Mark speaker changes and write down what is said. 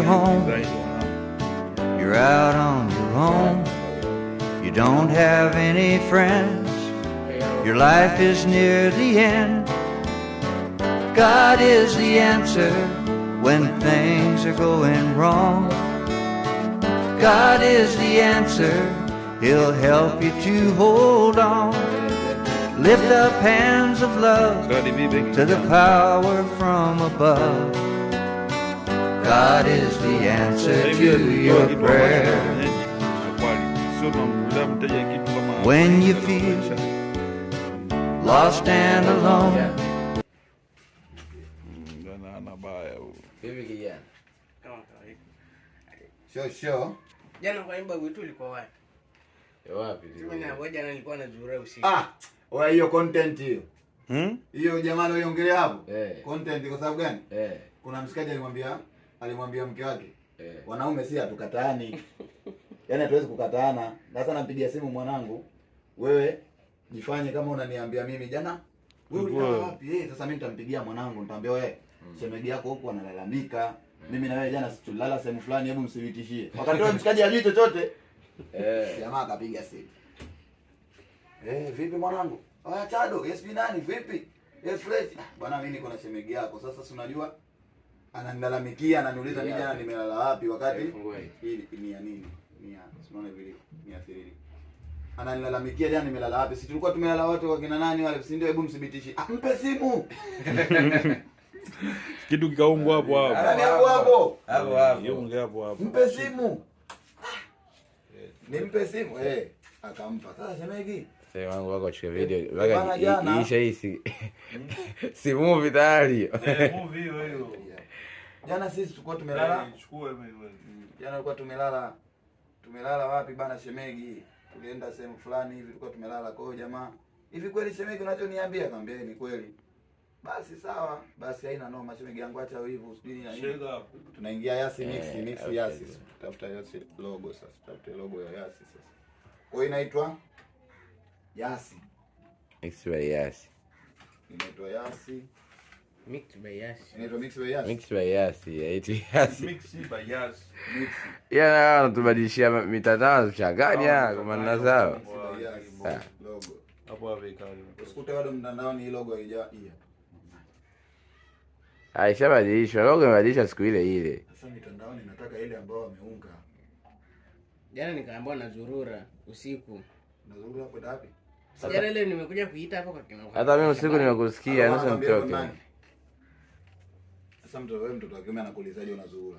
Speaker 1: home, you're out on your own, you don't have any friends, your life is near the end. God is the answer when things are going wrong. God is the answer, He'll help you to hold on. Lift up hands of love to the power from above. God is the answer to your prayer. When you feel lost and alone.
Speaker 2: Sure.
Speaker 3: Jana kwa nyumba wetu ulikuwa wapi?
Speaker 2: Wapi?
Speaker 3: Mimi jana nilikuwa nazurura usiku.
Speaker 2: Wewe hiyo content hiyo. Hiyo jamani uiongelea hapo?
Speaker 4: Content kwa sababu gani?
Speaker 2: Kuna mshikaji alimwambia mke wake. Wanaume si hatukataani. Yaani hatuwezi kukataana. Sasa nampigia simu mwanangu. Wewe jifanye kama unaniambia mimi jana. Wewe ulikuwa wapi? Sasa mimi nitampigia mwanangu, nitamwambia wewe shemeji yako huko analalamika. Mimi na wewe jana situlala sehemu fulani, hebu msivitishie. Wakati wewe mshikaji hajui chochote. Jamaa akapiga simu. Vipi mwanangu? Chado, yes nani vipi? Yes fresh. Bwana mimi niko na shemeji yako. Sasa si unajua ananilalamikia, ananiuliza mimi jana nimelala wapi wakati hii ni ya nini? Ni ya unaona vile ni athiri. Ananilalamikia jana nimelala wapi? Si tulikuwa tumelala wote kwa kina nani wale, si ndio? Hebu msibitishie. Mpe simu.
Speaker 5: Kitu kikaungwa hapo hapo.
Speaker 2: Yaani hapo.
Speaker 5: Yonge hapo.
Speaker 2: Mpe simu. Nimpe simu. Akampa. Sasa shemeji.
Speaker 4: Sasa wangu wako chukua video. Waka isha hii si movie tayari.
Speaker 5: Movie hiyo.
Speaker 2: Jana sisi tulikuwa tumelala.
Speaker 5: Chukua wewe.
Speaker 2: Jana tulikuwa tumelala. Tumelala wapi bana shemeji? Tulienda sehemu fulani hivi tulikuwa tumelala kwa jamaa. Hivi kweli shemeji unachoniambia? Akamwambia ni kweli. Basi sawa, basi haina noma shemeji yangu, acha hivyo usijini na nini. Tunaingia Yasi mix Yasi. Tafuta Yasi logo sasa. Tafuta logo ya Yasi sasa. Kwa hiyo inaitwa Yasi.
Speaker 4: Mix by Yasi.
Speaker 2: Inaitwa Yasi.
Speaker 3: Mix by Yasi.
Speaker 2: Inaitwa Mix by Yasi.
Speaker 4: Mix by Yasi. Yaiti Yasi.
Speaker 5: Mix by Yasi.
Speaker 4: Ya na tubadilishia mitandao tuchanganya kwa maana zao.
Speaker 2: Logo.
Speaker 5: Hapo hapo ikali.
Speaker 2: Usikute bado mtandaoni hii logo haija.
Speaker 4: Ishabadilishwa, logo imebadilishwa siku ile ile.
Speaker 2: Sasa mitandaoni nataka ile ambayo wameunga.
Speaker 3: Jana nikaambiwa nazurura usiku.
Speaker 2: Nazurura hapo wapi?
Speaker 3: Jana ile nimekuja kuita hapo kwa kina.
Speaker 4: Hata mimi usiku nimekusikia, nusu mtoke.
Speaker 2: Sasa wewe mtoto wa kiume anakuulizaje unazurura?